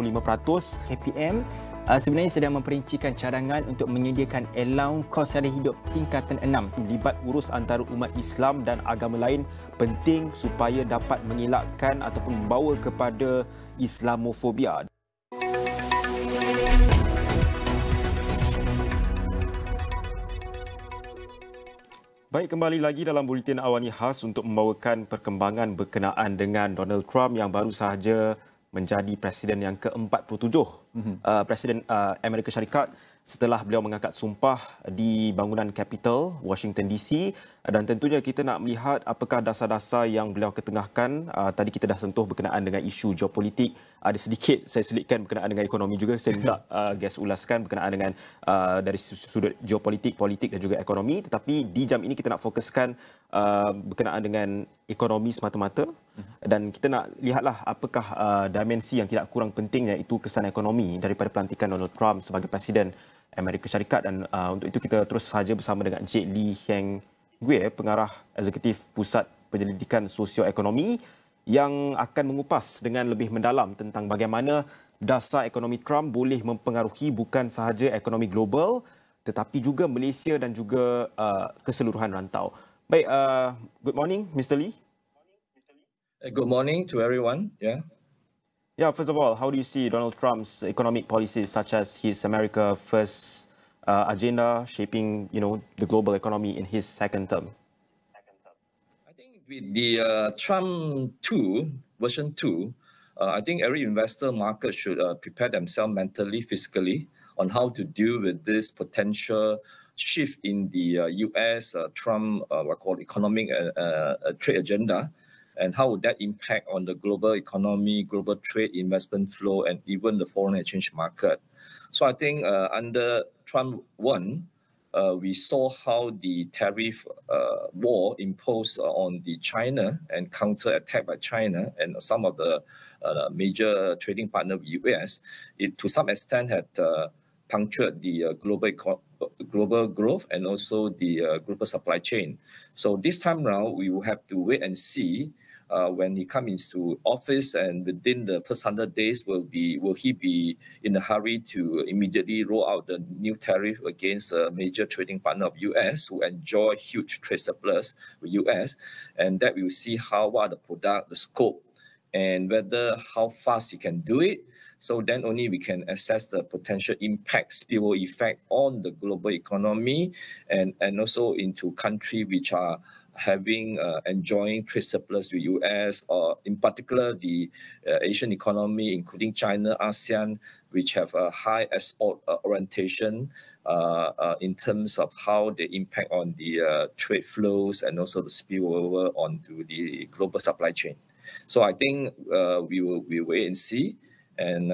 KPM sebenarnya sedang memperincikan cadangan untuk menyediakan allowance kos sara hidup tingkatan 6. Melibat urus antara umat Islam dan agama lain penting supaya dapat mengelakkan ataupun membawa kepada Islamofobia. Baik, kembali lagi dalam Buletin Awani Khas untuk membawakan perkembangan berkenaan dengan Donald Trump yang baru sahaja menjadi Presiden yang ke-47. Presiden Amerika Syarikat setelah beliau mengangkat sumpah di bangunan Capitol, Washington DC. Dan tentunya kita nak melihat apakah dasar-dasar yang beliau ketengahkan. Tadi kita dah sentuh berkenaan dengan isu geopolitik. Ada sedikit saya selitkan berkenaan dengan ekonomi juga. Saya minta guest ulaskan berkenaan dengan dari sudut geopolitik, politik dan juga ekonomi. Tetapi di jam ini kita nak fokuskan berkenaan dengan ekonomi semata-mata. Dan kita nak lihatlah apakah dimensi yang tidak kurang penting, iaitu kesan ekonomi daripada pelantikan Donald Trump sebagai Presiden Amerika Syarikat. Dan untuk itu kita terus saja bersama dengan Encik Lee Heng Guie, Pengarah Eksekutif Pusat Penyelidikan Sosio-Ekonomi, yang akan mengupas dengan lebih mendalam tentang bagaimana dasar ekonomi Trump boleh mempengaruhi bukan sahaja ekonomi global tetapi juga Malaysia dan juga keseluruhan rantau. Baik, good morning Mr. Lee. Good morning to everyone. Yeah, first of all, how do you see Donald Trump's economic policies such as his America First agenda shaping, the global economy in his second term? With the Trump 2, version 2, I think every investor market should prepare themselves mentally, physically, on how to deal with this potential shift in the US Trump what called economic trade agenda, and how would that impact on the global economy, global trade, investment flow, and even the foreign exchange market. So I think under Trump 1, we saw how the tariff war imposed on the China and counter-attack by China and some of the major trading partner of the US, it to some extent had punctured the global growth and also the global supply chain. So this time around, we will have to wait and see when he comes into office, and within the first 100 days, will he be in a hurry to immediately roll out the new tariff against a major trading partner of US who enjoy huge trade surplus with US, and that we will see what are the product, the scope, and whether how fast he can do it. So then only we can assess the potential impact, spillover effect on the global economy and also into countries which are enjoying trade surplus with US, or in particular the Asian economy, including China, ASEAN, which have a high export orientation in terms of how they impact on the trade flows and also the spillover onto the global supply chain. So I think we will wait and see, and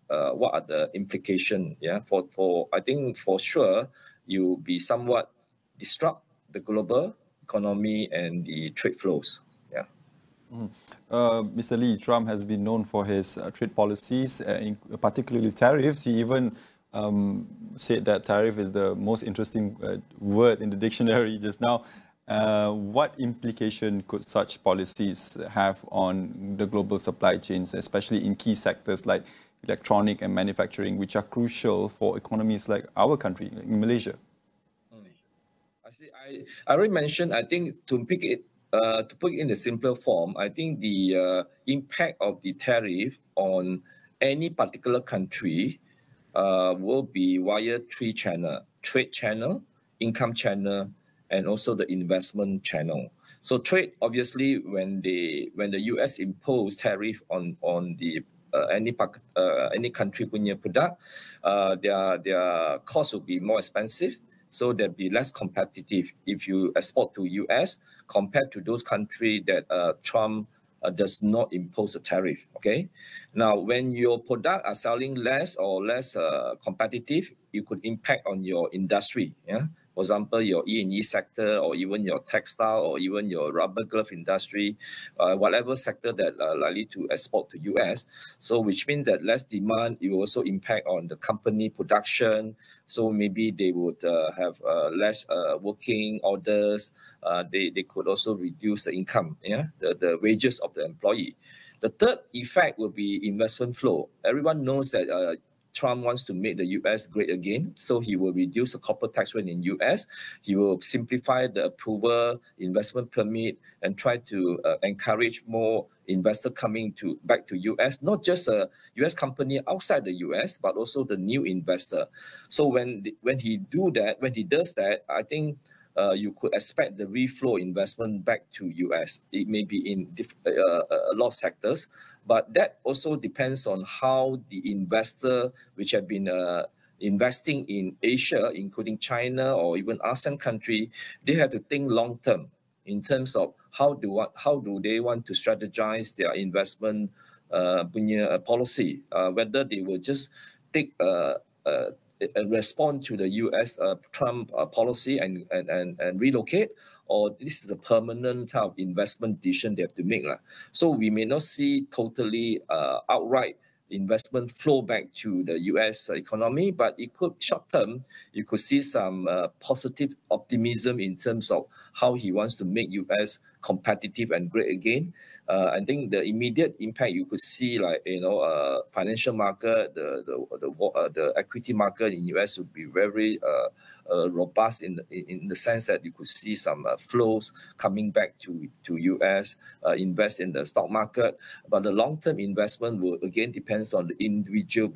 what are the implications? For I think for sure you will be somewhat disrupt the global economy and the trade flows. Mr. Lee, Trump has been known for his trade policies, particularly tariffs. He even said that tariff is the most interesting word in the dictionary just now. What implication could such policies have on the global supply chains, especially in key sectors like electronic and manufacturing, which are crucial for economies like our country, like Malaysia? I already mentioned, I think to put it in a simpler form, I think the impact of the tariff on any particular country will be via three channels: trade channel, income channel, and also the investment channel. So trade, obviously, when the US impose tariff on the any country punya product, their cost will be more expensive. So they'll be less competitive if you export to US compared to those countries that Trump does not impose a tariff. Okay. Now, when your product are selling less or less competitive, it could impact on your industry. For example, your E&E sector, or even your textile, or even your rubber glove industry, whatever sector that are likely to export to US. So which means that less demand, it will also impact on the company production. So maybe they would have less working orders. They could also reduce the income, the wages of the employee. The third effect will be investment flow. Everyone knows that Trump wants to make the US great again, so he will reduce the corporate tax rate in US. He will simplify the approval, investment permit, and try to encourage more investors coming back to US, not just a US company outside the US, but also the new investor. So when he does that, I think you could expect the reflow investment back to US. It may be in a lot of sectors, but that also depends on how the investor, which have been investing in Asia, including China or even ASEAN country, they have to think long term in terms of how do they want to strategize their investment policy, whether they will just take respond to the US Trump policy and relocate, or this is a permanent type of investment decision they have to make. So we may not see totally outright investment flow back to the US economy, but it could short term, you could see some positive optimism in terms of how he wants to make US competitive and great again. I think the immediate impact you could see, like financial market, the equity market in US would be very robust in the sense that you could see some flows coming back to US, invest in the stock market. But the long-term investment will again depends on the individual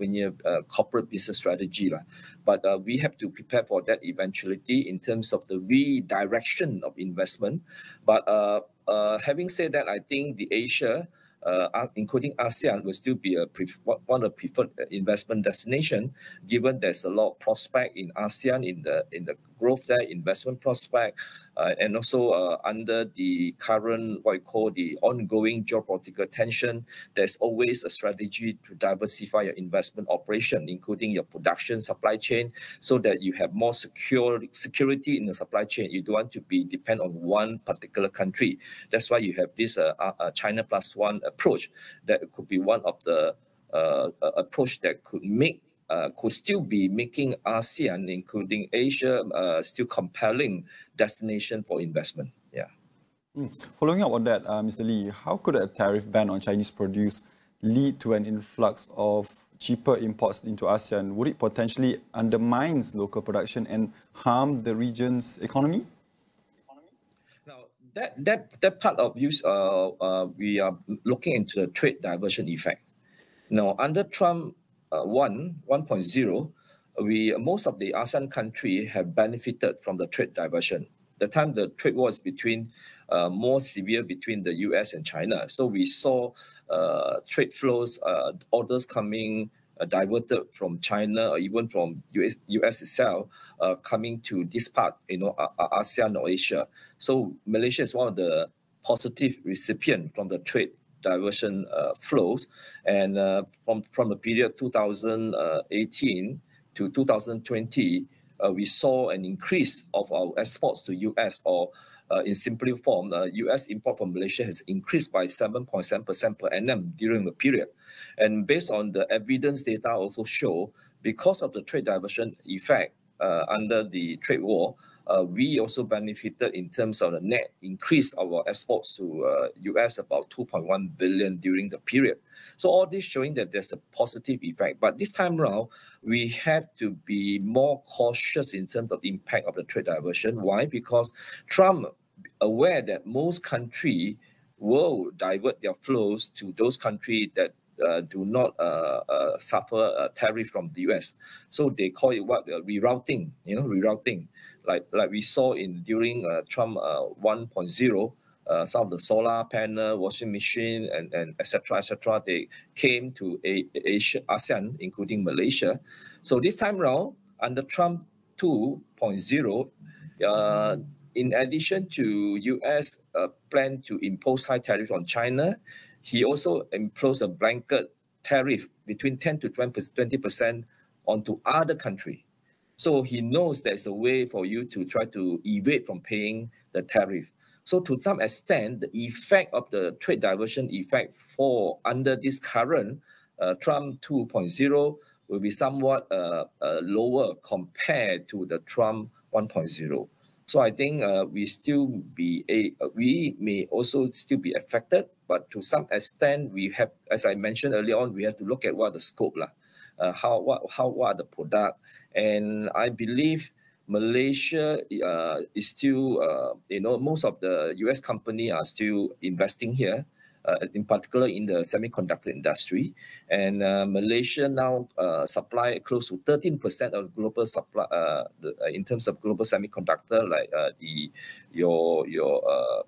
corporate business strategy lah. But we have to prepare for that eventuality in terms of the redirection of investment. But having said that, I think the Asia, including ASEAN, will still be one of the preferred investment destination, given there's a lot of prospect in ASEAN in the growth there, investment prospect, and also under the current what you call the ongoing geopolitical tension, there's always a strategy to diversify your investment operation, including your production supply chain, so that you have more security in the supply chain. You don't want to be dependent on one particular country. That's why you have this China plus one approach. That could be one of the approach that could still be making ASEAN, including Asia, still compelling destination for investment. Yeah. Following up on that, Mr. Lee, how could a tariff ban on Chinese produce lead to an influx of cheaper imports into ASEAN? Would it potentially undermine local production and harm the region's economy? Now, that part of use, we are looking into the trade diversion effect. Now, under Trump 1.0, most of the ASEAN countries have benefited from the trade diversion. The time the trade war is more severe between the US and China. So we saw trade flows, orders coming diverted from China or even from US itself, coming to this part, ASEAN or Asia. So Malaysia is one of the positive recipients from the trade diversion flows, and from the period 2018 to 2020, we saw an increase of our exports to US, or in simple form, US import from Malaysia has increased by 7.7% per annum during the period. And based on the evidence data also show, because of the trade diversion effect under the trade war, we also benefited in terms of the net increase of our exports to US, about 2.1 billion during the period. So all this showing that there's a positive effect. But this time around, we have to be more cautious in terms of impact of the trade diversion. Why? Because Trump aware that most countries will divert their flows to those countries that do not suffer a tariff from the US. So they call it rerouting, rerouting. Like we saw during Trump 1.0, some of the solar panel, washing machine, and etc., they came to Asia, ASEAN, including Malaysia. So this time around, under Trump 2.0, in addition to US plan to impose high tariff on China, he also imposed a blanket tariff between 10 to 20% onto other countries. So he knows there's a way for you to try to evade from paying the tariff. So to some extent, the effect of the trade diversion effect for under this current Trump 2.0 will be somewhat lower compared to the Trump 1.0. So I think we may also still be affected, but to some extent we have, as I mentioned earlier on, we have to look at what the scope what are the product, and I believe Malaysia is still most of the US company are still investing here, in particular in the semiconductor industry, and Malaysia now supply close to 13% of global supply in terms of global semiconductor, like your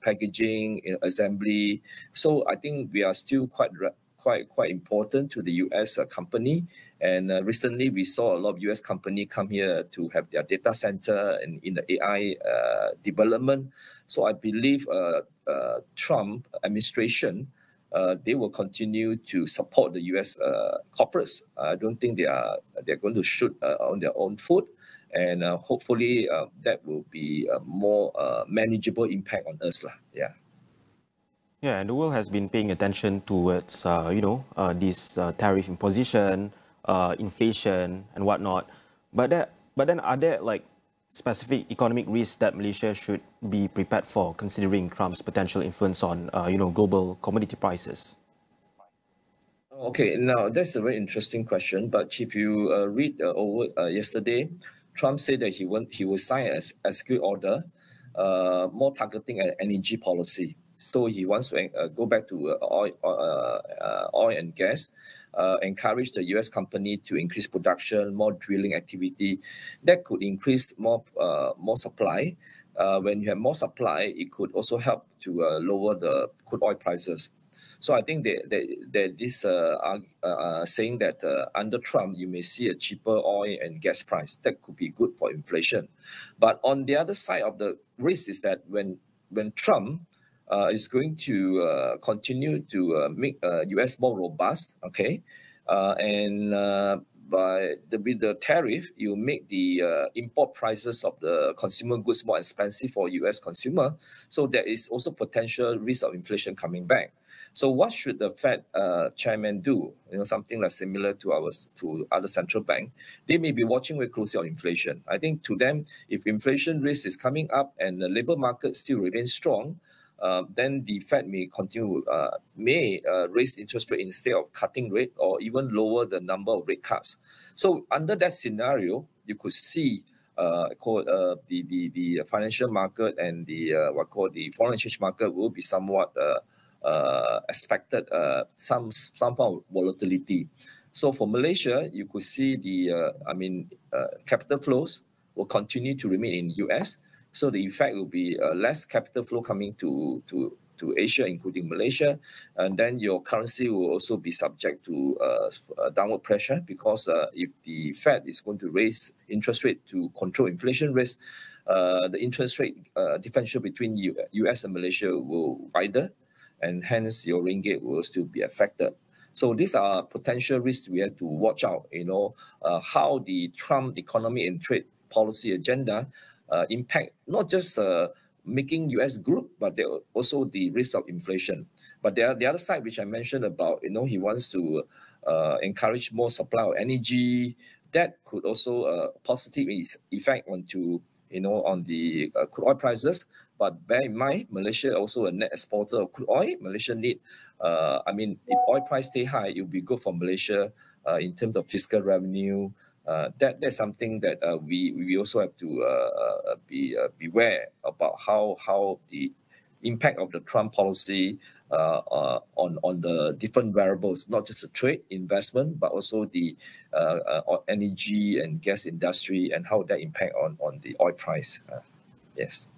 packaging, assembly. So I think we are still quite important to the US company. And recently we saw a lot of US company come here to have their data center and in the AI development. So I believe Trump administration, they will continue to support the US corporates. I don't think they're going to shoot on their own foot. And hopefully that will be a more manageable impact on us. Yeah. Yeah, and the world has been paying attention towards, this tariff imposition, inflation, and whatnot. But then, are there like specific economic risks that Malaysia should be prepared for, considering Trump's potential influence on, global commodity prices? Okay, now that's a very interesting question. But if you read over yesterday, Trump said that he will sign an executive order, more targeting an energy policy. So he wants to go back to oil and gas, encourage the U.S. company to increase production, more drilling activity. That could increase more supply. When you have more supply, it could also help to lower the crude oil prices. So I think that this saying that under Trump, you may see a cheaper oil and gas price. That could be good for inflation. But on the other side of the risk is that when Trump is going to continue to make U.S. more robust, okay, and with the tariff, you make the import prices of the consumer goods more expensive for U.S. consumer. So there is also potential risk of inflation coming back. So what should the Fed chairman do? Something like similar to other central bank. They may be watching very closely on inflation. I think to them, if inflation risk is coming up and the labor market still remains strong, then the Fed may continue, raise interest rate instead of cutting rate, or even lower the number of rate cuts. So under that scenario, you could see the financial market and the foreign exchange market will be somewhat expected some form of volatility. So for Malaysia, you could see the capital flows will continue to remain in US. So the effect will be less capital flow coming to Asia, including Malaysia, and then your currency will also be subject to downward pressure, because if the Fed is going to raise interest rate to control inflation risk, the interest rate differential between US and Malaysia will widen, and hence your ringgit will still be affected. So these are potential risks we have to watch out. How the Trump economy and trade policy agenda impact not just making US group, but also the risk of inflation. But the other side, which I mentioned about, he wants to encourage more supply of energy. That could also positive effect onto on the crude oil prices. But bear in mind, Malaysia also a net exporter of crude oil. Malaysia need, if oil price stay high, it will be good for Malaysia in terms of fiscal revenue. That's something that we also have to be beware about how the impact of the Trump policy on the different variables, not just the trade, investment, but also the energy and gas industry, and how that impact on the oil price. Yes.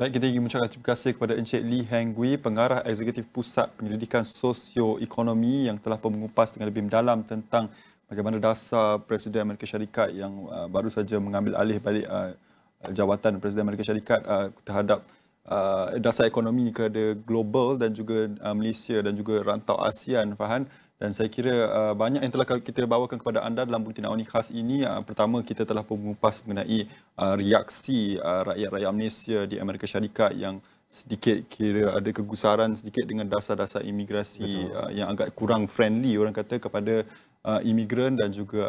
Baik, kita ingin mengucapkan terima kasih kepada Encik Lee Heng Guie, Pengarah Eksekutif Pusat Penyelidikan Sosio-Ekonomi, yang telah mengupas dengan lebih mendalam tentang bagaimana dasar Presiden Amerika Syarikat yang baru saja mengambil alih balik jawatan Presiden Amerika Syarikat terhadap dasar ekonomi kepada global dan juga Malaysia dan juga rantau ASEAN, Farhan. Dan saya kira banyak yang telah kita bawakan kepada anda dalam Buletin Awani Khas ini. Pertama, kita telah mengupas mengenai reaksi rakyat-rakyat Malaysia di Amerika Syarikat yang sedikit kira ada kegusaran sedikit dengan dasar-dasar imigrasi yang agak kurang friendly, orang kata, kepada imigran, dan juga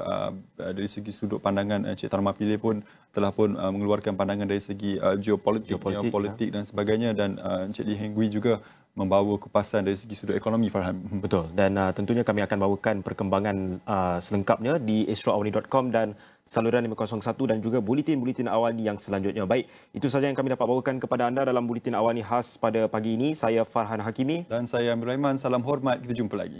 dari segi sudut pandangan Encik Tharma Pillai pun telah mengeluarkan pandangan dari segi geopolitik dan sebagainya, dan Encik Lee Heng Guie juga membawa kupasan dari segi sudut ekonomi, Farhan. Betul, dan tentunya kami akan bawakan perkembangan selengkapnya di astroawani.com dan saluran 501 dan juga buletin-buletin awani yang selanjutnya. Baik, itu sahaja yang kami dapat bawakan kepada anda dalam Buletin Awani Khas pada pagi ini. Saya Farhan Hakimi. Dan saya Amir Rahman. Salam hormat, kita jumpa lagi.